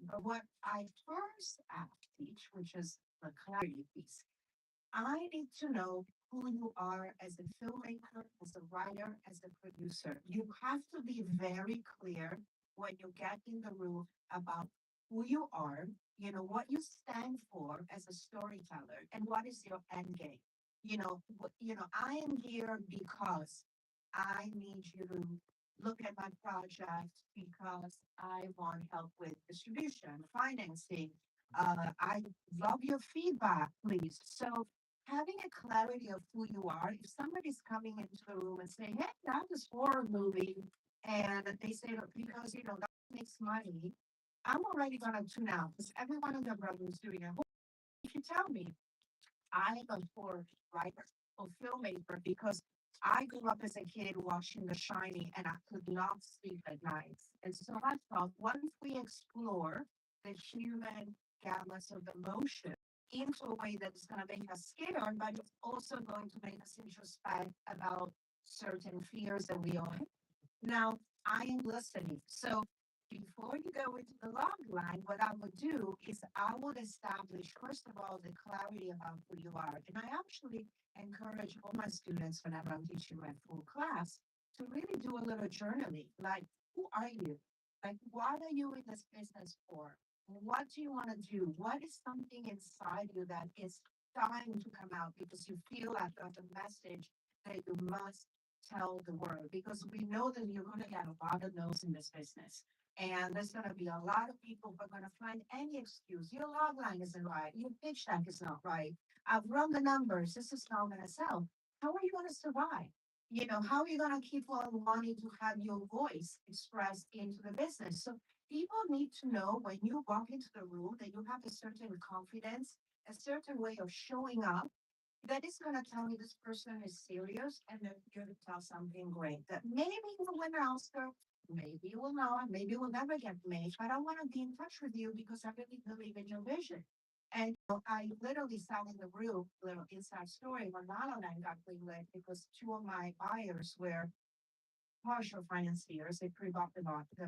But what I first teach, which is the clarity piece, I need to know who you are as a filmmaker, as a writer, as a producer. You have to be very clear when you get in the room about who you are, what you stand for as a storyteller, and what is your end game. I am here because I need you to look at my project because I want help with distribution, financing. I love your feedback, please. So having a clarity of who you are, if somebody's coming into the room and saying, hey, that is horror movie, and they say, "Look, because that makes money, I'm already gonna tune out because everyone in the room is doing it. If you tell me I'm a horror writer or filmmaker because I grew up as a kid watching The Shining and I could not sleep at night. And so I thought once we explore the human gamuts of emotion into a way that is going to make us scared, but it's also going to make us introspect about certain fears that we all have. Now, I am listening. So before you go into the log line, what I would do is I would establish, first of all, the clarity about who you are. And I actually encourage all my students whenever I'm teaching my full class to really do a little journaling. Like, who are you? Like, what are you in this business for? What do you want to do? What is something inside you that is dying to come out because you feel like you have a message that you must tell the world? Because we know that you're going to get a lot of no's in this business. And there's going to be a lot of people who are going to find any excuse. Your log line isn't right. Your pitch deck is not right. I've run the numbers. This is not going to sell. How are you going to survive? How are you going to keep on wanting to have your voice expressed into the business? So people need to know when you walk into the room that you have a certain confidence, a certain way of showing up that is going to tell me this person is serious and they're going to tell something great that maybe will win an Oscar, maybe it will not, maybe it will never get made, but I want to be in touch with you because I really believe in your vision. And I literally sat in the room, little inside story, when La La Land got greenlit because two of my buyers were partial financiers. They pre-bought the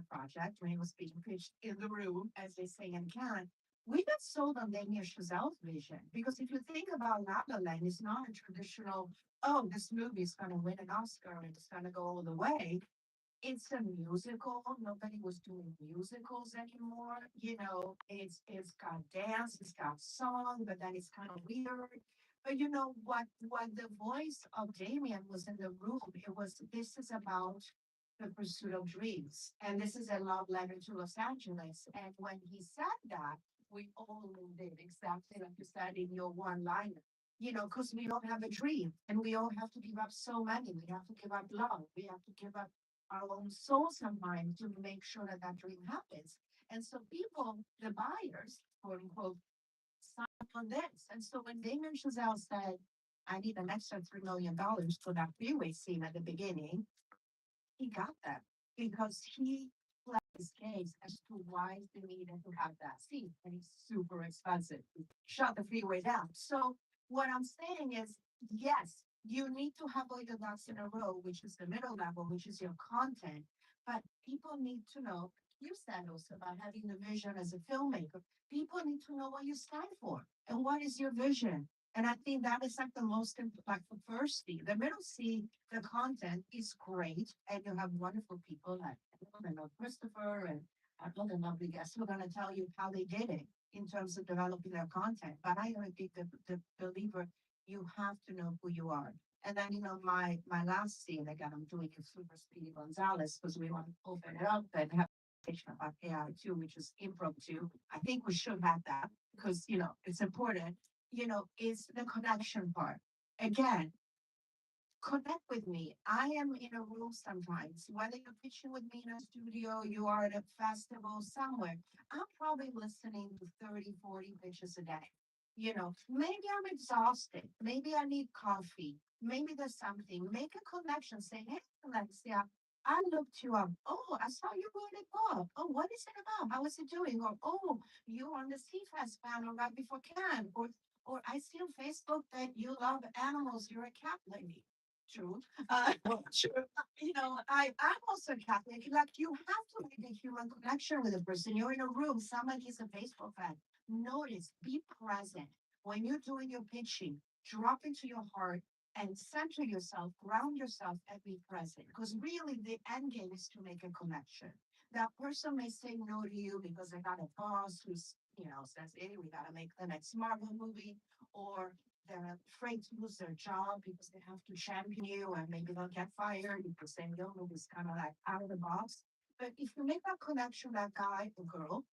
project when it was being pitched in the room, as they say in Cannes. We got sold on Damien Chazelle's vision because if you think about La La Land, it's not a traditional, oh, this movie is going to win an Oscar and it's going to go all the way. It's a musical. Nobody was doing musicals anymore. It's got dance, it's got song, but then it's kind of weird. But what the voice of Damien was in the room, it was this is about the pursuit of dreams. And this is a love letter to Los Angeles. And when he said that, we all did exactly like you said in your one liner. Because we all have a dream and we all have to give up so many. We have to give up love. We have to give up our own souls and mind to make sure that that dream happens. And so people, the buyers, quote unquote, sign up on this. And so when Damon Chazelle said, I need an extra $3 million for that freeway scene at the beginning, he got that because he played his case as to why they needed to have that scene. And it's super expensive. Shut the freeway down. So what I'm saying is, yes, you need to have all your ducks in a row, which is the middle level, which is your content. But people need to know, you said also about having the vision as a filmmaker. People need to know what you stand for and what is your vision. And I think that is like the most like the first C. The middle C, the content is great, and you have wonderful people like Christopher and other lovely guests who are going to tell you how they did it in terms of developing their content. But I am a big believer you have to know who you are. And then my last scene again, I'm doing a super speedy Gonzalez because we want to open it up and have a conversation about AI too, which is improv too. I think we should have that because it's important. Is the connection part. Again, connect with me. I am in a room sometimes, whether you're pitching with me in a studio, you are at a festival somewhere. I'm probably listening to 30, 40 pitches a day. Maybe I'm exhausted. Maybe I need coffee. Maybe there's something. Make a connection. Say, hey, Alexia, I looked you up. Oh, I saw you wrote a book. Oh, what is it about? How is it doing? Or, oh, you were on the CFAS panel right before Cannes. Or I see on Facebook that you love animals. You're a cat lady. True. True. I'm also Catholic. Like, you have to make a human connection with a person. You're in a room, somebody's a baseball fan. Notice, be present. When you're doing your pitching, drop into your heart and center yourself, ground yourself, and be present. Because really, the end game is to make a connection. That person may say no to you because they got a boss who's, says, hey, we got to make the next Marvel movie, or they're afraid to lose their job because they have to champion you and maybe they'll get fired because then your move is kind of like out of the box. But if you make that connection, that guy or girl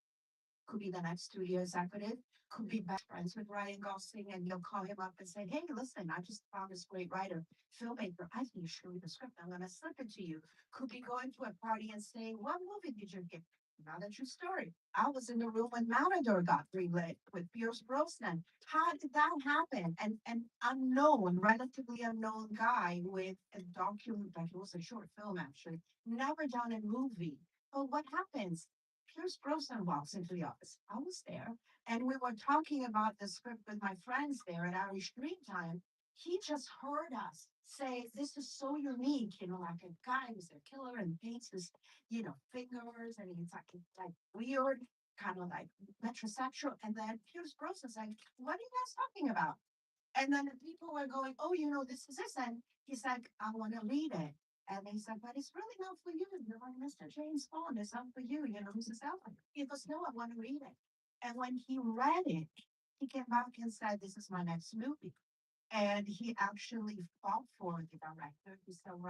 could be the next studio executive, could be best friends with Ryan Gosling, and you'll call him up and say, hey, listen, I just found this great writer, filmmaker. I think you should read the script. I'm going to slip it to you. Could be going to a party and saying, what movie did you get? Not a true story. I was in the room when Matador got greenlit with Pierce Brosnan. How did that happen? And an unknown, relatively unknown guy with a document, like it was a short film actually, never done a movie. But what happens? Pierce Brosnan walks into the office. I was there, and we were talking about the script with my friends there at Irish Dreamtime. He just heard us say, "This is so unique," like a guy who's a killer and paints his, fingers, and he's like weird, kind of like metrosexual. And then Pierce Brosnan's like, "What are you guys talking about?" And then the people were going, "Oh, this is this." And he's like, "I want to read it." And he's like, "But it's really not for you. You're like Mr. James Bond. It's not for you. This is out." He goes, "No, I want to read it." And when he read it, he came back and said, "This is my next movie." And he actually fought for the director. He surrounded